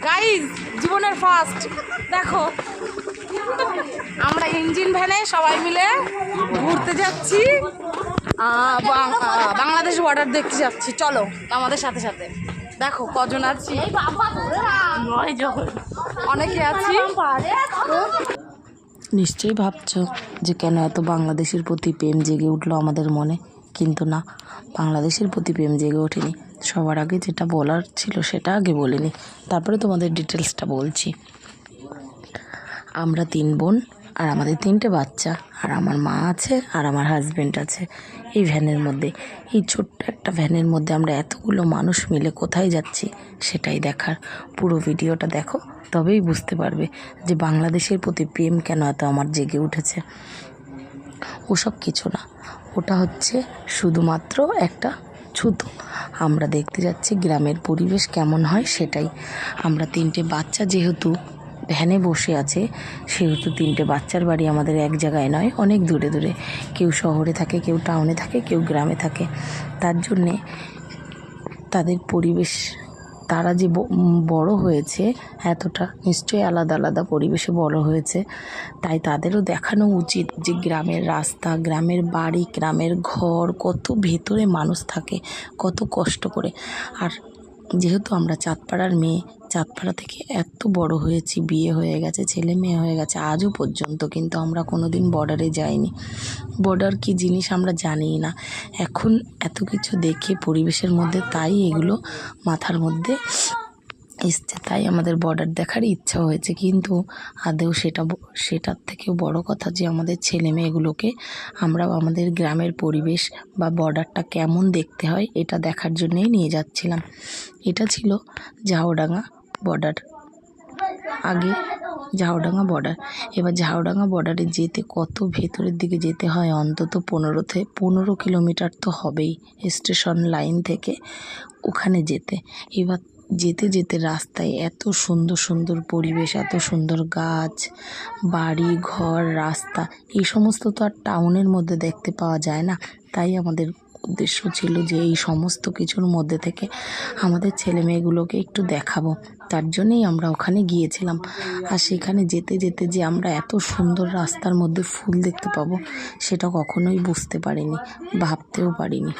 Guys জীবনের first দেখো আমরা ইঞ্জিন ভ্যানে সবাই মিলে ঘুরতে যাচ্ছি, বাংলাদেশ বর্ডার দেখতে যাচ্ছি। চলো আমাদের সাথে সাথে দেখো কজন আছি, অনেকে আছি। নিশ্চয়ই ভাবছো যে কেন এত বাংলাদেশের প্রতি প্রেম জেগে উঠলো আমাদের মনে, কিন্তু না, বাংলাদেশের প্রতি প্রেম জেগে ওঠেনি। সবার আগে যেটা বলার ছিল সেটা আগে বলিনি, তারপরে তোমাদের ডিটেলসটা বলছি। আমরা 3 বোন আর আমাদের 3টে বাচ্চা, আর আমার মা আছে আর আমার হাজব্যান্ড আছে এই ভ্যানের মধ্যে। এই ছোট্ট একটা ভ্যানের মধ্যে আমরা এতগুলো মানুষ মিলে কোথায় যাচ্ছি সেটাই দেখার। পুরো ভিডিওটা দেখো, তবেই বুঝতে পারবে যে বাংলাদেশের প্রতি প্রেম কেন এত আমার জেগে উঠেছে। ওসব কিছু না, ওটা হচ্ছে শুধুমাত্র একটা ছুতো। আমরা দেখতে যাচ্ছি গ্রামের পরিবেশ কেমন হয় সেটাই। আমরা 3টে বাচ্চা যেহেতু ভ্যানে বসে আছে, সেহেতু 3টে বাচ্চার বাড়ি আমাদের এক জায়গায় নয়, অনেক দূরে দূরে। কেউ শহরে থাকে, কেউ টাউনে থাকে, কেউ গ্রামে থাকে। তার জন্যে তাদের পরিবেশ, তারা যে বড় হয়েছে এতটা, নিশ্চয়ই আলাদা আলাদা পরিবেশে বড় হয়েছে। তাই তাদেরও দেখানো উচিত যে গ্রামের রাস্তা, গ্রামের বাড়ি, গ্রামের ঘর, কত ভেতরে মানুষ থাকে, কত কষ্ট করে। আর যেহেতু আমরা চাঁদপাড়ার মেয়ে, চাঁদপাড়া থেকে এত বড় হয়েছি, বিয়ে হয়ে গেছে, ছেলে মেয়ে হয়ে গেছে আজও পর্যন্ত, কিন্তু আমরা কোনো দিন বর্ডারে যাইনি। বর্ডার কী জিনিস আমরা জানিই না। এখন এত কিছু দেখে পরিবেশের মধ্যে, তাই এগুলো মাথার মধ্যে এসছে, তাই আমাদের বর্ডার দেখার ইচ্ছা হয়েছে। কিন্তু আদৌ সেটার থেকেও বড় কথা যে আমাদের ছেলে মেয়েগুলোকে আমরা আমাদের গ্রামের পরিবেশ বা বর্ডারটা কেমন দেখতে হয় এটা দেখার জন্যই নিয়ে যাচ্ছিলাম। এটা ছিল ঝাউডাঙ্গা বর্ডার, আগে ঝাউডাঙ্গা বর্ডার। এবার ঝাউডাঙ্গা বর্ডারে যেতে কত ভেতরের দিকে যেতে হয়, অন্তত 15 কিলোমিটার তো হবেই স্টেশন লাইন থেকে ওখানে যেতে। এবার যেতে যেতে রাস্তায় এত সুন্দর সুন্দর পরিবেশ, এত সুন্দর গাছ, বাড়ি ঘর, রাস্তা, এই সমস্ত তো আর টাউনের মধ্যে দেখতে পাওয়া যায় না। তাই আমাদের উদ্দেশ্য ছিল যে এই সমস্ত কিছুর মধ্যে থেকে আমাদের ছেলে মেয়েগুলোকে একটু দেখাবো। তার জন্যই আমরা ওখানে গিয়েছিলাম। আর সেখানে যেতে যেতে যে আমরা এত সুন্দর রাস্তার মধ্যে ফুল দেখতে পাবো সেটা কখনোই বুঝতে পারিনি, ভাবতেও পারিনি।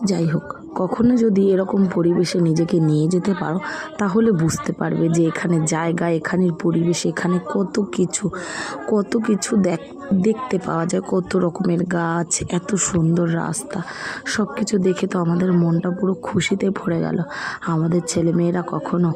যাই হোক, কখনো যদি এরকম পরিবেশে নিজেকে নিয়ে যেতে পারো তাহলে বুঝতে পারবে যে এখানে জায়গা, এখানের পরিবেশ, এখানে কত কিছু দেখতে পাওয়া যায়, কত রকমের গাছ, এত সুন্দর রাস্তা। সব কিছু দেখে তো আমাদের মনটা পুরো খুশিতে ভরে গেল। আমাদের ছেলেমেয়েরা কখনো